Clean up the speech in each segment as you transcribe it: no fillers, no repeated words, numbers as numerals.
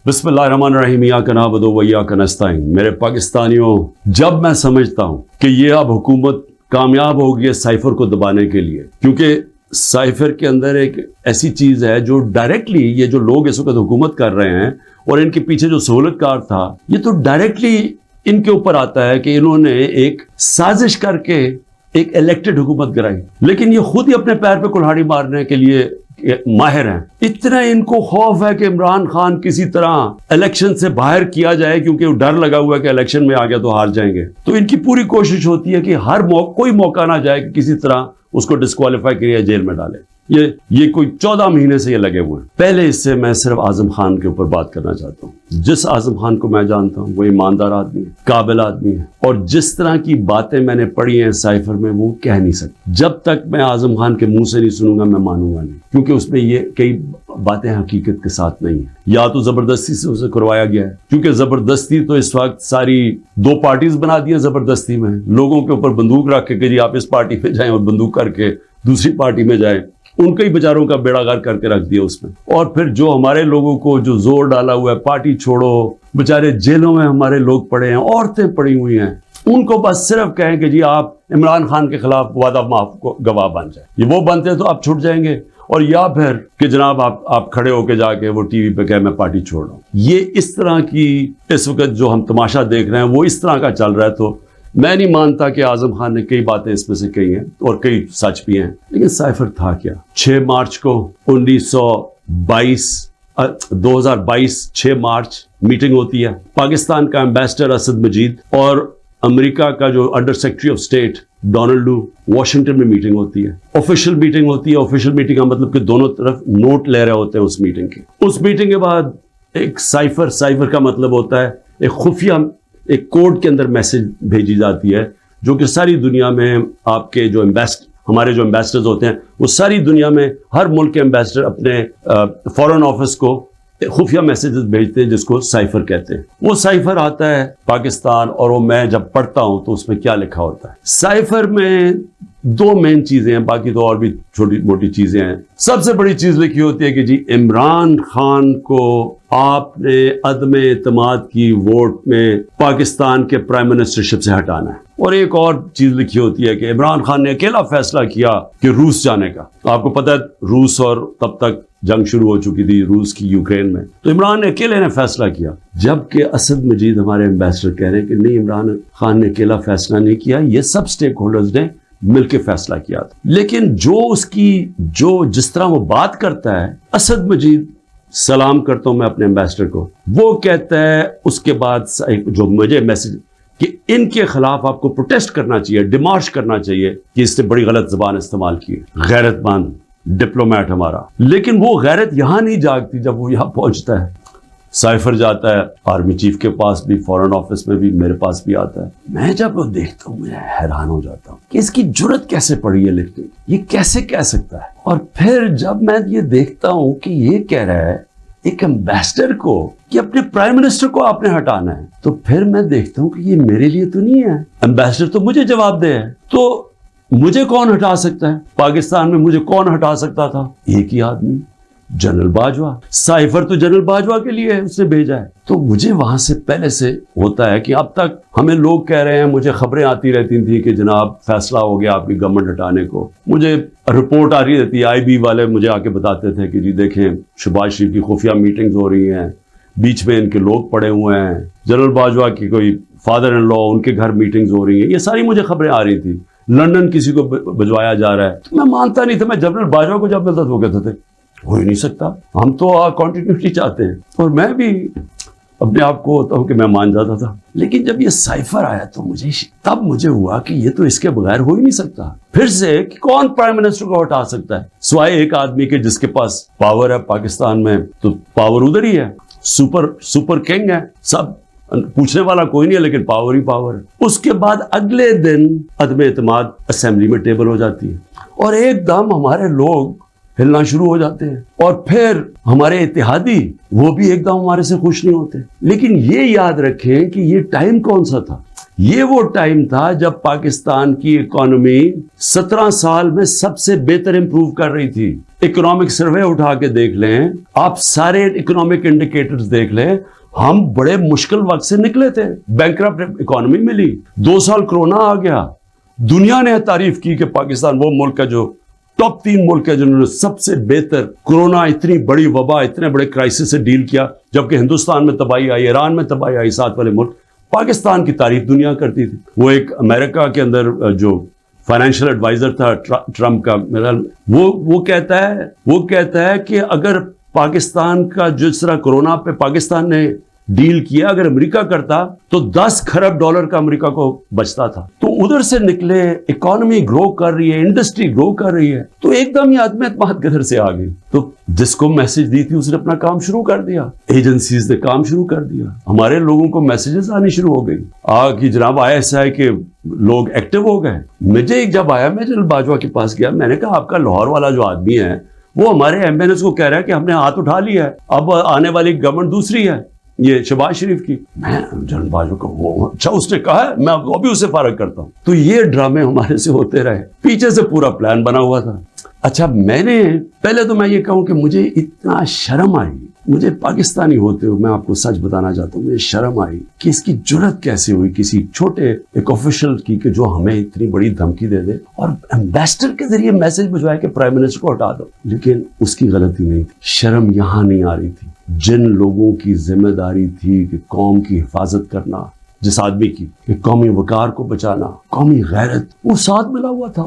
बिस्मिल्लाहिर्रहमानिर्रहीम, इय्याका नअबुदु व इय्याका नस्तईन। मेरे पाकिस्तानियों, जब मैं समझता हूँ कि ये अब हुकूमत कामयाब होगी है साइफर को दबाने के लिए, क्योंकि साइफर के अंदर एक ऐसी चीज़ है जो डायरेक्टली ये जो लोग इस वक्त हुकूमत कर रहे हैं और इनके पीछे जो सहूलतकार था, ये तो डायरेक्टली इनके ऊपर आता है कि इन्होंने एक साजिश करके एक इलेक्टेड हुकूमत गिराई, लेकिन ये खुद ही अपने पैर पे कुल्हाड़ी मारने के लिए माहिर हैं। इतना इनको खौफ है कि इमरान खान किसी तरह इलेक्शन से बाहर किया जाए, क्योंकि डर लगा हुआ है कि इलेक्शन में आ गया तो हार जाएंगे। तो इनकी पूरी कोशिश होती है कि हर कोई मौका ना जाए कि किसी तरह उसको डिस्क्वालीफाई करिए, जेल में डाले। ये कोई 14 महीने से ये लगे हुए हैं। पहले इससे मैं सिर्फ आजम खान के ऊपर बात करना चाहता हूँ। जिस आजम खान को मैं जानता हूँ वो ईमानदार आदमी है, काबिल आदमी है, और जिस तरह की बातें मैंने पढ़ी हैं साइफर में वो कह नहीं सकता। जब तक मैं आजम खान के मुंह से नहीं सुनूंगा मैं मानूंगा नहीं, क्योंकि उसमें ये कई बातें हकीकत के साथ नहीं है। या तो जबरदस्ती से उसे करवाया गया है, क्योंकि जबरदस्ती तो इस वक्त सारी 2 पार्टीज बना दी है। जबरदस्ती में लोगों के ऊपर बंदूक रख के जी आप इस पार्टी में जाएं और बंदूक करके दूसरी पार्टी में जाएं, उनके ही बेचारों का बेड़ागार करके रख दिया उसमें। और फिर जो हमारे लोगों को जो जोर डाला हुआ है, पार्टी छोड़ो, बेचारे जेलों में हमारे लोग पड़े हैं, औरतें पड़ी हुई हैं, उनको बस सिर्फ कहें कि जी आप इमरान खान के खिलाफ वादा माफ को गवाह बन जाए। ये वो बनते हैं तो आप छूट जाएंगे, और या फिर कि जनाब आप खड़े होके जाके वो टीवी पे कहे मैं पार्टी छोड़ रहा हूँ। ये इस तरह की इस वक्त जो हम तमाशा देख रहे हैं वो इस तरह का चल रहा है। तो मैं नहीं मानता कि आजम खान ने कई बातें इसमें से कही हैं और कई सच भी हैं, लेकिन साइफर था क्या? 6 मार्च को 2022 6 मार्च मीटिंग होती है। पाकिस्तान का एम्बेसडर असद मजीद और अमेरिका का जो under secretary of state Donald लू, वॉशिंगटन में मीटिंग होती है। ऑफिशियल मीटिंग होती है। ऑफिशियल मीटिंग का मतलब कि दोनों तरफ नोट ले रहे होते हैं उस मीटिंग के। उस मीटिंग के बाद एक साइफर का मतलब होता है एक खुफिया, एक कोड के अंदर मैसेज भेजी जाती है, जो कि सारी दुनिया में आपके जो हमारे जो एम्बेसडर्स होते हैं वो सारी दुनिया में हर मुल्क के एम्बेसडर अपने फॉरेन ऑफिस को खुफिया मैसेजेस भेजते हैं, जिसको साइफर कहते हैं। वो साइफर आता है पाकिस्तान, और वो मैं जब पढ़ता हूं तो उसमें क्या लिखा होता है। साइफर में 2 मेन चीजें हैं, बाकी तो और भी छोटी मोटी चीजें हैं। सबसे बड़ी चीज लिखी होती है कि जी इमरान खान को आपने अदम एतमाद की वोट में पाकिस्तान के प्राइम मिनिस्टरशिप से हटाना है। और एक और चीज लिखी होती है कि इमरान खान ने अकेला फैसला किया कि रूस जाने का। आपको पता है रूस, और तब तक जंग शुरू हो चुकी थी रूस की यूक्रेन में, तो इमरान ने अकेले ने फैसला किया। जबकि असद मजीद हमारे एम्बेसडर कह रहे हैं कि नहीं, इमरान खान ने अकेला फैसला नहीं किया, ये सब स्टेक होल्डर्स ने मिलकर फैसला किया था। लेकिन जिस तरह वो बात करता है, असद मजीद, सलाम करता हूं मैं अपने एम्बेसडर को, वो कहता है उसके बाद जो मुझे मैसेज कि इनके खिलाफ आपको प्रोटेस्ट करना चाहिए, डिमार्च करना चाहिए कि इसने बड़ी गलत जबान इस्तेमाल की। गैरतमंद डिप्लोमेट हमारा, लेकिन वो गैरत यहां नहीं जागती जब वो यहां पहुंचता है। साइफर जाता है आर्मी चीफ के पास भी, फॉरेन ऑफिस में भी, मेरे पास भी आता है। मैं जब वो देखता हूँ मैं हैरान हो जाता हूँ कि इसकी जुर्रत कैसे पड़ी है लिखने की, ये कैसे कह सकता है। और फिर जब मैं ये देखता हूँ कि ये कह रहा है एक एम्बेसडर को कि अपने प्राइम मिनिस्टर को आपने हटाना है, तो फिर मैं देखता हूँ कि ये मेरे लिए तो नहीं है। एम्बेसडर तो मुझे जवाब दे है, तो मुझे कौन हटा सकता है? पाकिस्तान में मुझे कौन हटा सकता था? एक ही आदमी, जनरल बाजवा। साइफर तो जनरल बाजवा के लिए उसने भेजा है। तो मुझे वहां से पहले से होता है कि अब तक हमें लोग कह रहे हैं, मुझे खबरें आती रहती थी कि जनाब फैसला हो गया आपकी गवर्नमेंट हटाने को। मुझे रिपोर्ट आ रही रहती है, IB वाले मुझे आके बताते थे कि जी देखें शहबाज शरीफ की खुफिया मीटिंग्स हो रही हैं, बीच में इनके लोग पड़े हुए हैं, जनरल बाजवा की कोई फादर इन लॉ, उनके घर मीटिंग्स हो रही हैं। ये सारी मुझे खबरें आ रही थी। लंदन किसी को भिजवाया जा रहा है, तो मैं मानता नहीं था। मैं जनरल बाजवा को जब मिलता तो कहते थे हो ही नहीं सकता, हम तो कॉन्टिन्यूटी चाहते हैं। और मैं भी अपने आप को होता हूं कि मैं मान जाता था। लेकिन जब ये साइफर आया तो मुझे हुआ कि ये तो इसके बगैर हो ही नहीं सकता। फिर से कि कौन प्राइम मिनिस्टर को हटा सकता है सिवाय एक आदमी के जिसके पास पावर है पाकिस्तान में, तो पावर उधर ही है, सुपर किंग है, सब पूछने वाला कोई नहीं है, लेकिन पावर ही पावर है। उसके बाद अगले दिन अदम एतमाद असेंबली में टेबल हो जाती है और एकदम हमारे लोग हिलना शुरू हो जाते हैं। और फिर हमारे इत्तेहादी वो भी एकदम हमारे से खुश नहीं होते। लेकिन ये याद रखें कि ये टाइम कौन सा था, ये वो टाइम था जब पाकिस्तान की इकोनॉमी 17 साल में सबसे बेहतर इंप्रूव कर रही थी। इकोनॉमिक सर्वे उठा के देख लें, आप सारे इकोनॉमिक इंडिकेटर्स देख लें, हम बड़े मुश्किल वक्त से निकले थे, बैंकरप्ट इकोनॉमी मिली, 2 साल कोरोना आ गया। दुनिया ने तारीफ की कि पाकिस्तान वो मुल्क है जो टॉप 3 मुल्क है जिन्होंने सबसे बेहतर कोरोना, इतनी बड़ी वबा, इतने बड़े क्राइसिस से डील किया। जबकि हिंदुस्तान में तबाही आई, ईरान में तबाही आई, साथ वाले मुल्क, पाकिस्तान की तारीफ दुनिया करती थी। वो एक अमेरिका के अंदर जो फाइनेंशियल एडवाइजर था ट्रंप का, मेरा वो कहता है कि अगर पाकिस्तान का जिस तरह कोरोना पे पाकिस्तान ने डील किया, अगर अमेरिका करता तो 10 खरब डॉलर का अमेरिका को बचता था। तो उधर से निकले, इकोनॉमी ग्रो कर रही है, इंडस्ट्री ग्रो कर रही है, तो एकदम ही आदमी एतमाद किधर से आ गई। तो जिसको मैसेज दी थी उसने अपना काम शुरू कर दिया, एजेंसीज ने काम शुरू कर दिया, हमारे लोगों को मैसेजेस आनी शुरू हो गई कि जनाब ISI के लोग एक्टिव हो गए। मुझे जब आया, मैं जनरल बाजवा के पास गया, मैंने कहा आपका लाहौर वाला जो आदमी है वो हमारे एम्बेनेस को कह रहा है कि हमने हाथ उठा लिया है, अब आने वाली गवर्नमेंट दूसरी है, ये शहबाज शरीफ की। मैं जनरल बाजवा को, वो अच्छा उसने कहा है, मैं वो भी उससे फारग करता हूं। तो ये ड्रामे हमारे से होते रहे, पीछे से पूरा प्लान बना हुआ था। अच्छा, मैंने पहले तो मैं ये कहूं कि मुझे इतना शर्म आई, मुझे पाकिस्तानी होते हुए मैं आपको सच बताना चाहता हूँ, मुझे शर्म आई कि इसकी जुर्रत कैसे हुई किसी छोटे एक ऑफिशियल की कि जो हमें इतनी बड़ी धमकी दे दे और एम्बेसडर के जरिए मैसेज भिजवाए कि प्राइम मिनिस्टर को हटा दो। लेकिन उसकी गलती नहीं थी, शर्म यहां नहीं आ रही थी। जिन लोगों की जिम्मेदारी थी कि कौम की हिफाजत करना, जिस आदमी की कि कौमी वकार को बचाना, कौमी गैरत, वो साथ मिला हुआ था।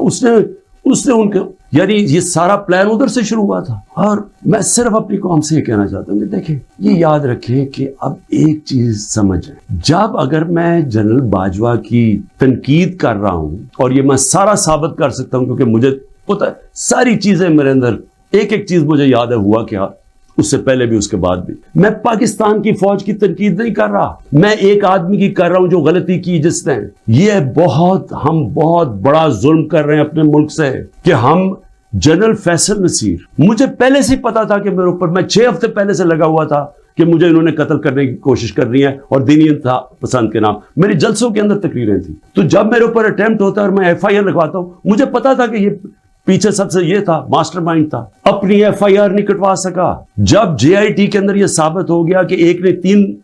उसने उनके, यानी ये सारा प्लान उधर से शुरू हुआ था। और मैं सिर्फ अपनी कौम से ये कहना चाहता हूँ कि देखें, ये याद रखें कि अब एक चीज समझें, जब अगर मैं जनरल बाजवा की तनकीद कर रहा हूं, और ये मैं सारा साबित कर सकता हूं क्योंकि मुझे पता है सारी चीजें मेरे अंदर, एक एक चीज मुझे याद है हुआ क्या, उससे पहले भी उसके बाद भी। मैं पाकिस्तान की फौज की तनकीद नहीं कर रहा, मैं एक आदमी की कर रहा हूं जो गलती की जिसने। ये हम बहुत बड़ा जुल्म कर रहे हैं अपने मुल्क से कि हम जनरल फैसल नसीर, मुझे पहले से पता था कि मेरे ऊपर, मैं 6 हफ्ते पहले से लगा हुआ था कि मुझे इन्होंने कत्ल करने की कोशिश करनी है और दीनी पसंद के नाम, मेरी जलसों के अंदर तकरीरें थी। तो जब मेरे ऊपर अटेम्प्ट होता है और मैं FIR लिखवाता हूं, मुझे पता था कि ये पीछे सबसे ये था, मास्टरमाइंड था, अपनी FIR नहीं कटवा सका। जब JIT के अंदर ये साबित हो गया कि एक ने 3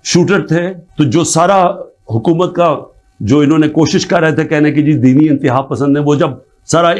शूटर थे, तो जो सारा हुकूमत का जो इन्होंने कोशिश कर रहे थे कहने की जी दीनी इंतहा पसंद है, वो जब सारा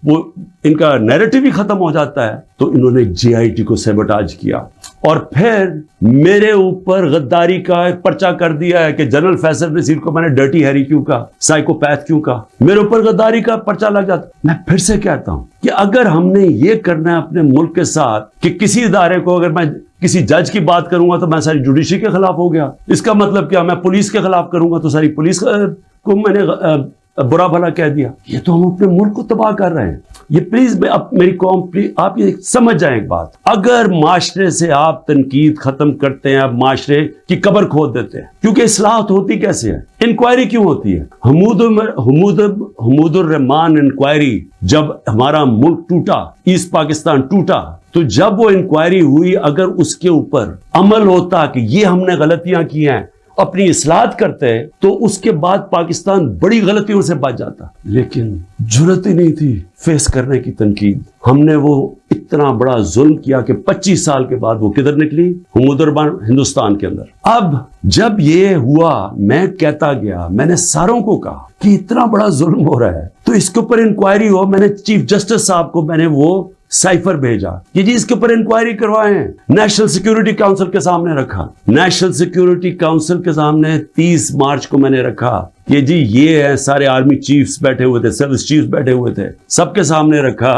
वो इनका नैरेटिव ही खत्म हो जाता है, तो इन्होंने JIT को सैबोटाज किया और फिर मेरे ऊपर गद्दारी का पर्चा कर दिया है कि जनरल फैसल नसीर को मैंने डर्टी हैरी क्यों कहा, साइकोपैथ क्यों कहा, मेरे ऊपर गद्दारी का पर्चा लग जाता। मैं फिर से कहता हूं कि अगर हमने ये करना है अपने मुल्क के साथ कि किसी इदारे को, अगर मैं किसी जज की बात करूंगा तो मैं सारी जुडिशरी के खिलाफ हो गया, इसका मतलब क्या, मैं पुलिस के खिलाफ करूंगा तो सारी पुलिस को मैंने बुरा भला कह दिया। ये तो हम अपने मुल्क को तबाह कर रहे हैं। ये प्लीज अब मेरी कौम, प्लीज आप ये समझ जाएं एक बात, अगर माशरे से आप तनकीद खत्म करते हैं, आप माशरे की कब्र खोद देते हैं। क्योंकि इस्लाहत होती कैसे है, इंक्वायरी क्यों होती है? हमुदुर रहमान इंक्वायरी, जब हमारा मुल्क टूटा, ईस्ट पाकिस्तान टूटा, तो जब वो इंक्वायरी हुई, अगर उसके ऊपर अमल होता कि ये हमने गलतियां की हैं, अपनी इस्लाहत करते हैं, तो उसके बाद पाकिस्तान बड़ी गलतियों से बच जाता। लेकिन जुर्रत ही नहीं थी फेस करने की तनकीद। हमने वो इतना बड़ा जुल्म किया कि 25 साल के बाद वो किधर निकली, हुमुदुरबान हिंदुस्तान के अंदर। अब जब ये हुआ, मैं कहता गया, मैंने सारों को कहा कि इतना बड़ा जुल्म हो रहा है तो इसके ऊपर इंक्वायरी हो। मैंने चीफ जस्टिस साहब को मैंने वो साइफर भेजा कि जी इसके ऊपर इंक्वायरी करवाएं। नेशनल सिक्योरिटी काउंसिल के सामने रखा, नेशनल सिक्योरिटी काउंसिल के सामने 30 मार्च को मैंने रखा कि जी ये है, सारे आर्मी चीफ्स बैठे हुए थे, सर्विस चीफ्स बैठे हुए थे, सबके सामने रखा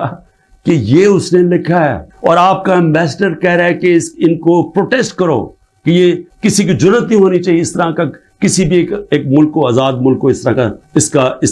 कि ये उसने लिखा है और आपका एम्बेसडर कह रहा है कि इनको प्रोटेस्ट करो कि ये किसी की जरूरत नहीं होनी चाहिए इस तरह का, किसी भी एक मुल्क को, आजाद मुल्क को इस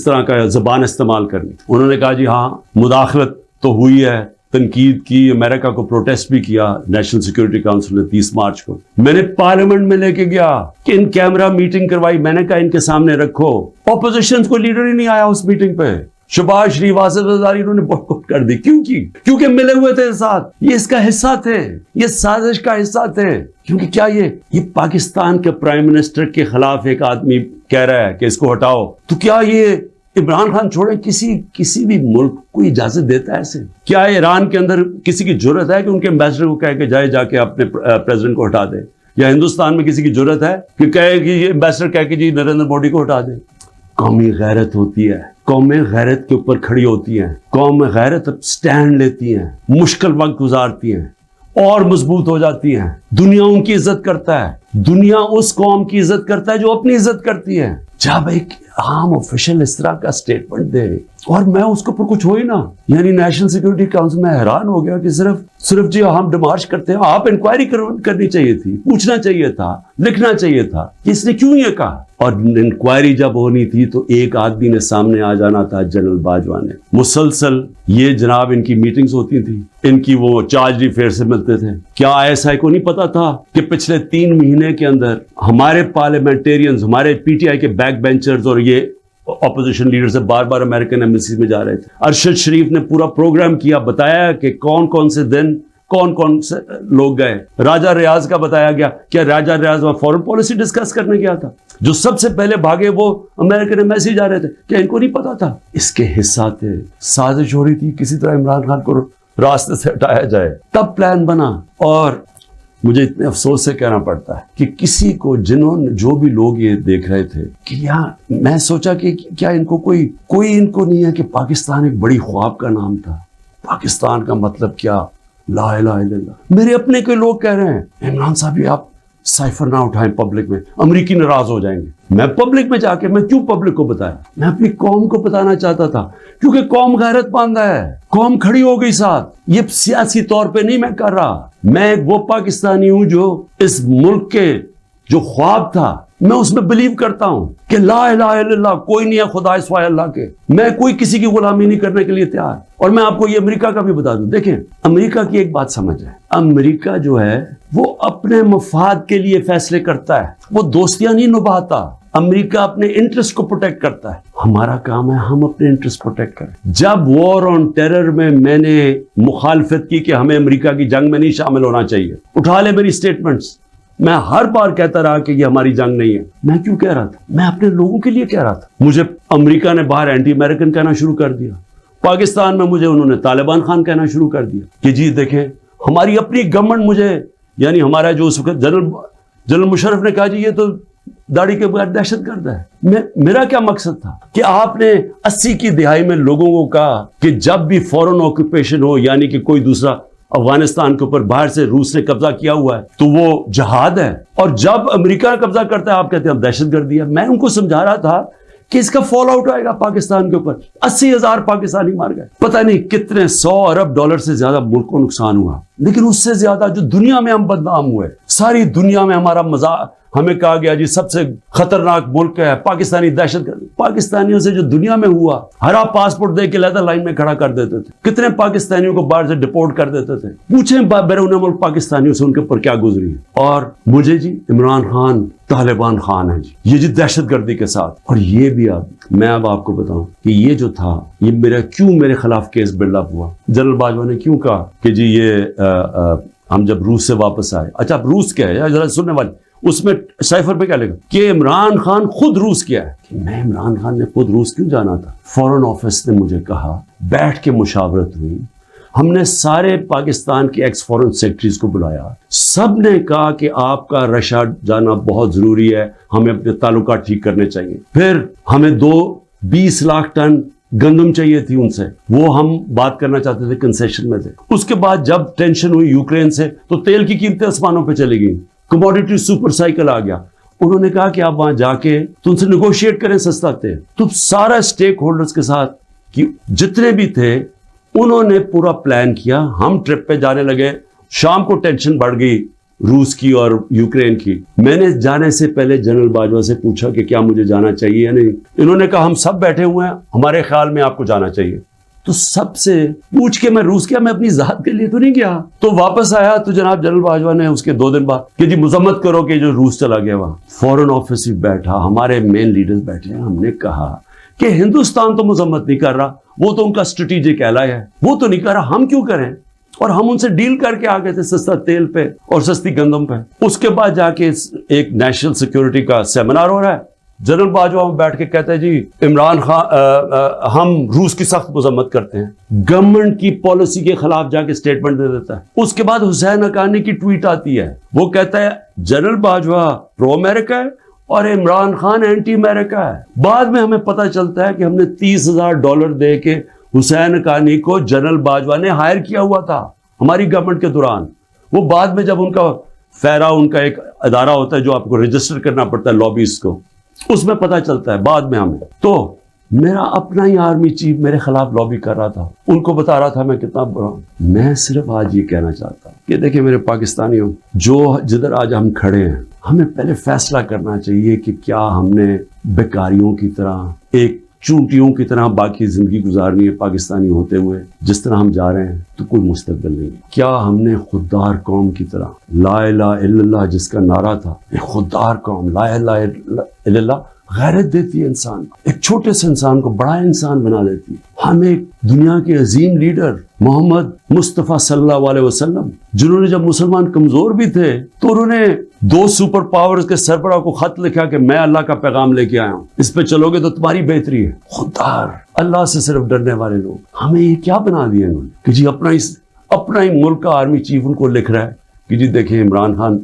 तरह का जबान इस्तेमाल करनी। उन्होंने कहा जी हाँ, मुदाखलत तो हुई है, तनकीद की, अमेरिका को प्रोटेस्ट भी किया नेशनल सिक्योरिटी काउंसिल ने 30 मार्च को। मैंने पार्लियामेंट में लेके गया कि इन कैमरा मीटिंग करवाई, मैंने कहा इनके सामने रखो। ऑपोजिशन को लीडर ही नहीं आया उस मीटिंग पे, शहबाज शरीफ, आसिफ ज़रदारी, इन्होंने बॉयकॉट कर दी। क्यों की? क्योंकि मिले हुए थे साथ, ये इसका हिस्सा थे, ये साजिश का हिस्सा थे। क्योंकि क्या ये पाकिस्तान के प्राइम मिनिस्टर के खिलाफ एक आदमी कह रहा है कि इसको हटाओ, तो क्या ये इमरान खान छोड़े? किसी भी मुल्क को इजाजत देता है ऐसे? क्या ईरान के अंदर किसी की जरूरत है कि उनके एम्बेसडर को कह के जाके अपने प्रेसिडेंट को हटा दे? या हिंदुस्तान में किसी की जरूरत है कि कहे कि ये एम्बेसडर कह के जी नरेंद्र मोदी को हटा दे? कौमी गैरत होती है, कौमें गैरत के ऊपर खड़ी होती हैं, कौम गैरत स्टैंड लेती हैं, मुश्किल वक्त गुजारती हैं और मजबूत हो जाती हैं। दुनिया उनकी इज्जत करता है, दुनिया उस कौम की इज्जत करता है जो अपनी इज्जत करती है। जब एक आम ऑफिशियल इस तरह का स्टेटमेंट दे और मैं उसके ऊपर कुछ हो ही ना, यानी नेशनल सिक्योरिटी काउंसिल में हैरान हो गया कि सिर्फ जी हम डिमार्च करते हैं। आप इंक्वायरी करनी चाहिए थी, पूछना चाहिए था, लिखना चाहिए था कि इसने क्यों ये कहा। और इंक्वायरी जब होनी थी तो एक आदमी ने सामने आ जाना था, जनरल बाजवा ने। मुसलसल ये जनाब इनकी मीटिंग्स होती थी, इनकी वो चार्ज रिफेयर से मिलते थे। क्या ISI को नहीं पता था कि पिछले 3 महीने के अंदर हमारे पार्लियामेंटेरियंस, हमारे PTI के बैक बेंचर्स और ये ऑपोजिशन लीडर से बार अमेरिकन एम्बेसी में जा रहे थे। अरशद शरीफ ने पूरा प्रोग्राम किया, बताया कि कौन कौन से दिन कौन से लोग गए। राजा रियाज का बताया गया, क्या राजा रियाज वहां फॉरेन पॉलिसी डिस्कस करने गया था? जो सबसे पहले भागे वो अमेरिकन एम्बेसी जा रहे थे, क्या इनको नहीं पता था? इसके हिस्सा थे, साजिश हो रही थी किसी तरह इमरान खान को रास्ते से हटाया जाए, तब प्लान बना। और मुझे इतने अफसोस से कहना पड़ता है कि किसी को, जो भी लोग ये देख रहे थे कि यहाँ, मैं सोचा कि क्या इनको कोई इनको नहीं है कि पाकिस्तान एक बड़ी ख्वाब का नाम था। पाकिस्तान का मतलब क्या? ला इलाहा इल्लल्लाह। मेरे अपने के लोग कह रहे हैं इमरान साहब ये आप साइफर ना उठाएं पब्लिक में, अमरीकी नाराज हो जाएंगे। मैं पब्लिक में जाके मैं क्यों पब्लिक को बताया? मैं अपनी कौम को बताना चाहता था, क्योंकि कौम गैरतमंद है, कौम खड़ी हो गई साथ। ये सियासी तौर पे नहीं मैं कर रहा, मैं वो पाकिस्तानी हूं जो इस मुल्क के जो ख्वाब था मैं उसमें बिलीव करता हूं कि ला इलाहा इल्लल्लाह, कोई नहीं है खुदा सिवाय अल्लाह के। मैं कोई किसी की गुलामी नहीं करने के लिए तैयार। और मैं आपको ये अमेरिका का भी बता दूं, देखें अमेरिका की एक बात समझ है, अमेरिका जो है वो अपने मफाद के लिए फैसले करता है, वो दोस्तियां नहीं निभाता। अमेरिका अपने इंटरेस्ट को प्रोटेक्ट करता है। हमारा काम है हम अपने इंटरेस्ट प्रोटेक्ट करें। जब वॉर ऑन टेरर में मैंने मुखालफत की कि हमें अमेरिका की जंग में नहीं शामिल होना चाहिए, उठा ले मेरी स्टेटमेंट्स, मैं हर बार कहता रहा कि ये हमारी जंग नहीं है। मैं क्यों कह रहा था? मैं अपने लोगों के लिए कह रहा था। मुझे अमेरिका ने बाहर एंटी अमेरिकन कहना शुरू कर दिया, पाकिस्तान में मुझे उन्होंने तालिबान खान कहना शुरू कर दिया कि जी देखें हमारी अपनी गवर्नमेंट, मुझे यानी हमारा जो उस वक्त जनरल मुशर्रफ ने कहा जी ये तो दाढ़ी के बगैर दहशतगर्द है। मेरा क्या मकसद था कि आपने 80 की दिहाई में लोगों को कहा कि जब भी फॉरेन ऑक्यूपेशन हो, यानी कि कोई दूसरा अफगानिस्तान के ऊपर बाहर से रूस ने कब्जा किया हुआ है तो वो जहाद है, और जब अमेरिका कब्जा करता है आप कहते हैं दहशतगर्दी है। मैं उनको समझा रहा था कि इसका फॉल आउट आएगा पाकिस्तान के ऊपर। 80,000 पाकिस्तानी मार गए, पता नहीं कितने 100 अरब डॉलर से ज्यादा मुल्क को नुकसान हुआ। लेकिन उससे ज्यादा जो दुनिया में हम बदनाम हुए, सारी दुनिया में हमारा मजाक, हमें कहा गया जी सबसे खतरनाक मुल्क है पाकिस्तानी दहशतगर्द। पाकिस्तानियों से जो दुनिया में हुआ, हरा पासपोर्ट दे के लेदर लाइन में खड़ा कर देते थे, कितने पाकिस्तानियों को बाहर से डिपोर्ट कर देते थे। पूछें बैरून मुल्क पाकिस्तानियों से उनके ऊपर क्या गुजरी है। और मुझे जी इमरान खान तालिबान खान है जी, ये जी दहशतगर्दी के साथ। और ये भी मैं अब आपको बताऊं कि ये जो था, ये मेरे खिलाफ केस बिल्डअप हुआ। जनरल बाजवा ने क्यों कहा कि जी ये हम जब रूस से वापस आए, अच्छा रूस क्या है जरा सुनने वाले, उसमें साइफर पे क्या लिखा कि इमरान खान खुद रूस गया है। कि मैं इमरान खान ने खुद रूस क्यों जाना था? फॉरेन ऑफिस ने मुझे कहा, बैठ के मुशावरत हुई, हमने सारे पाकिस्तान के एक्स फॉरेन सेक्रेटरीज को बुलाया, सब ने कहा कि आपका रशिया जाना बहुत जरूरी है, हमें अपने ताल्लुकात ठीक करने चाहिए। फिर हमें 20 लाख टन गंदम चाहिए थी उनसे, वो हम बात करना चाहते थे, कंसेशन में थे। उसके बाद जब टेंशन हुई यूक्रेन से तो तेल की कीमतें आसमानों पे चली गई, कमोडिटी सुपर साइकिल आ गया। उन्होंने कहा कि आप वहां जाके तो उनसे नेगोशिएट करें सस्ता तेल। तो सारा स्टेक होल्डर्स के साथ कि जितने भी थे उन्होंने पूरा प्लान किया, हम ट्रिप पे जाने लगे। शाम को टेंशन बढ़ गई रूस की और यूक्रेन की। मैंने जाने से पहले जनरल बाजवा से पूछा कि क्या मुझे जाना चाहिए या नहीं। इन्होंने कहा हम सब बैठे हुए हैं, हमारे ख्याल में आपको जाना चाहिए। तो सबसे पूछ के मैं रूस गया, मैं अपनी जात के लिए तो नहीं गया। तो वापस आया तो जनाब जनरल बाजवा ने उसके 2 दिन बाद कि जी मजम्मत करो कि जो रूस चला गया। वहां फॉरेन ऑफिस भी बैठा, हमारे मेन लीडर्स बैठे हैं। हमने कहा कि हिंदुस्तान तो मजम्मत नहीं कर रहा, वो तो उनका स्ट्रेटेजिक एलाय है, वो तो नहीं कर रहा, हम क्यों करें? और हम उनसे डील करके आ गए थे सस्ता तेल पे और सस्ती गंदम पे। उसके बाद जाके एक नेशनल सिक्योरिटी का सेमिनार हो रहा है, जनरल बाजवा में बैठ के कहता है जी इमरान खान हम रूस की सख्त मजम्मत करते हैं, गवर्नमेंट की पॉलिसी के खिलाफ जाके स्टेटमेंट दे देता है। उसके बाद हुसैन हक्कानी की ट्वीट आती है, वो कहता है जनरल बाजवा प्रो अमेरिका है और इमरान खान एंटी अमेरिका है। बाद में हमें पता चलता है कि हमने $30,000 दे के हुसैन हक्कानी को जनरल बाजवा ने हायर किया हुआ था हमारी गवर्नमेंट के दौरान। वो बाद में जब उनका फेरा, उनका एक अदारा होता है जो आपको रजिस्टर करना पड़ता है लॉबीज को, उसमें पता चलता है बाद में हमें। तो मेरा अपना ही आर्मी चीफ मेरे खिलाफ लॉबी कर रहा था, उनको बता रहा था मैं कितना बुरा हूं। मैं सिर्फ आज ये कहना चाहता हूं कि देखिए मेरे पाकिस्तानियों, जो जिधर आज हम खड़े हैं, हमें पहले फैसला करना चाहिए कि क्या हमने बेकारियों की तरह, एक चूंटियों की तरह बाकी जिंदगी गुजारनी है पाकिस्तानी होते हुए जिस तरह हम जा रहे हैं, तो कोई मुस्तकबिल नहीं है। क्या हमने खुददार कौम की तरह, ला इलाहा इल्लल्लाह जिसका नारा था, एक खुददार कौम, ला इलाहा इल्लल्लाह गैरत देती है इंसान को, एक छोटे से इंसान को बड़ा इंसान बना देती है। हम एक दुनिया के अजीम लीडर मोहम्मद मुस्तफ़ा सल्लल्लाहु अलैहि वसल्लम, जिन्होंने जब मुसलमान कमजोर भी थे तो उन्होंने 2 सुपर पावर्स के सरबराह को खत लिखा कि मैं अल्लाह का पैगाम लेके आया हूं, इस पे चलोगे तो तुम्हारी बेहतरी है। खुददार, अल्लाह से सिर्फ डरने वाले लोग, हमें ये क्या बना दिया इन्होंने कि जी अपना ही मुल्क का आर्मी चीफ उनको लिख रहा है कि जी देखिए इमरान खान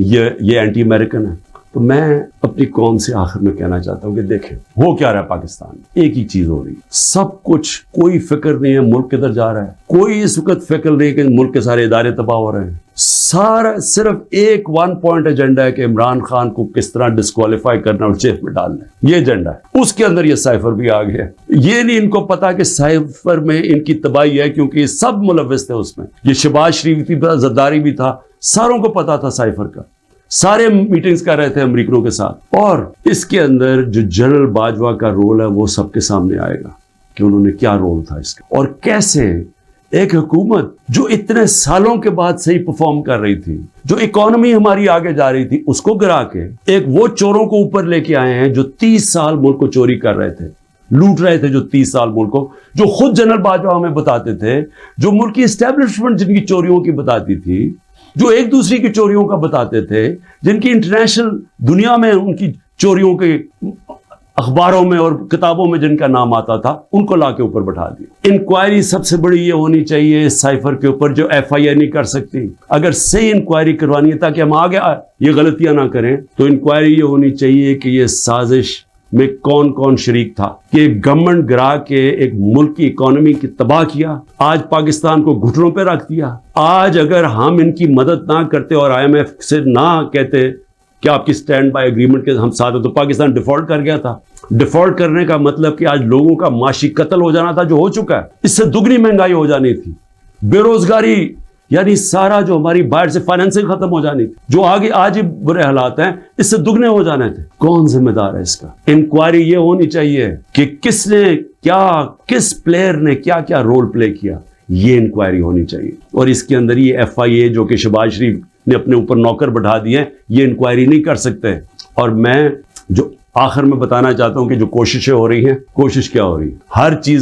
ये एंटी अमेरिकन है। तो मैं अपनी कौम से आखिर में कहना चाहता हूं कि देखें हो क्या रहा है पाकिस्तान में, एक ही चीज हो रही है, सब कुछ, कोई फिक्र नहीं है मुल्क किधर जा रहा है, कोई इस वक्त फिक्र नहीं कि मुल्क के सारे इदारे तबाह हो रहे हैं। सारा सिर्फ एक 1 पॉइंट एजेंडा है कि इमरान खान को किस तरह डिस्क्वालीफाई करना और जेल में डालना है, ये एजेंडा है। उसके अंदर ये साइफर भी आ गया। ये नहीं इनको पता कि साइफर में इनकी तबाही है, क्योंकि सब मुलव्विस थे उसमें। ये शहबाज शरीफ भी था, जरदारी भी था, सारों को पता था साइफर का, सारे मीटिंग्स कर रहे थे अमेरिकनों के साथ। और इसके अंदर जो जनरल बाजवा का रोल है वो सबके सामने आएगा कि उन्होंने क्या रोल था इसका, और कैसे एक हुकूमत जो इतने सालों के बाद सही परफॉर्म कर रही थी, जो इकोनॉमी हमारी आगे जा रही थी, उसको गिरा के एक वो चोरों को ऊपर लेके आए हैं जो 30 साल मुल्क को चोरी कर रहे थे, लूट रहे थे, जो 30 साल मुल्क को, जो खुद जनरल बाजवा हमें बताते थे, जो मुल्क की एस्टेब्लिशमेंट जिनकी चोरियों की बताती थी, जो एक दूसरे की चोरियों का बताते थे, जिनकी इंटरनेशनल दुनिया में उनकी चोरियों के अखबारों में और किताबों में जिनका नाम आता था, उनको लाके ऊपर बैठा दिया। इंक्वायरी सबसे बड़ी ये होनी चाहिए इस साइफर के ऊपर, जो FIA नहीं कर सकती। अगर सही इंक्वायरी करवानी है ताकि हम आगे ये गलतियां ना करें, तो इंक्वायरी ये होनी चाहिए कि ये साजिश में कौन कौन शरीक था कि गवर्नमेंट गिरा के एक मुल्क की इकोनॉमी की तबाह किया, आज पाकिस्तान को घुटनों पे रख दिया। आज अगर हम इनकी मदद ना करते और IMF से ना कहते कि आपकी स्टैंड बाय एग्रीमेंट के हम साथ हैं, तो पाकिस्तान डिफॉल्ट कर गया था। डिफॉल्ट करने का मतलब कि आज लोगों का माशी कत्ल हो जाना था, जो हो चुका है। इससे दुगनी महंगाई हो जानी थी, बेरोजगारी, यानी सारा जो हमारी बाहर से फाइनेंसिंग खत्म हो जानी थी, जो आगे आज ही बुरे हालात हैं, इससे दुगने हो जाने थे। कौन जिम्मेदार है इसका? इंक्वायरी ये होनी चाहिए कि किसने क्या, किस प्लेयर ने क्या क्या रोल प्ले किया, ये इंक्वायरी होनी चाहिए। और इसके अंदर ये FIA जो कि शहबाज शरीफ ने अपने ऊपर नौकर बैठा दिए, ये इंक्वायरी नहीं कर सकते। और मैं जो आखिर में बताना चाहता हूं कि जो कोशिशें हो रही हैं, कोशिश क्या हो रही है, हर चीज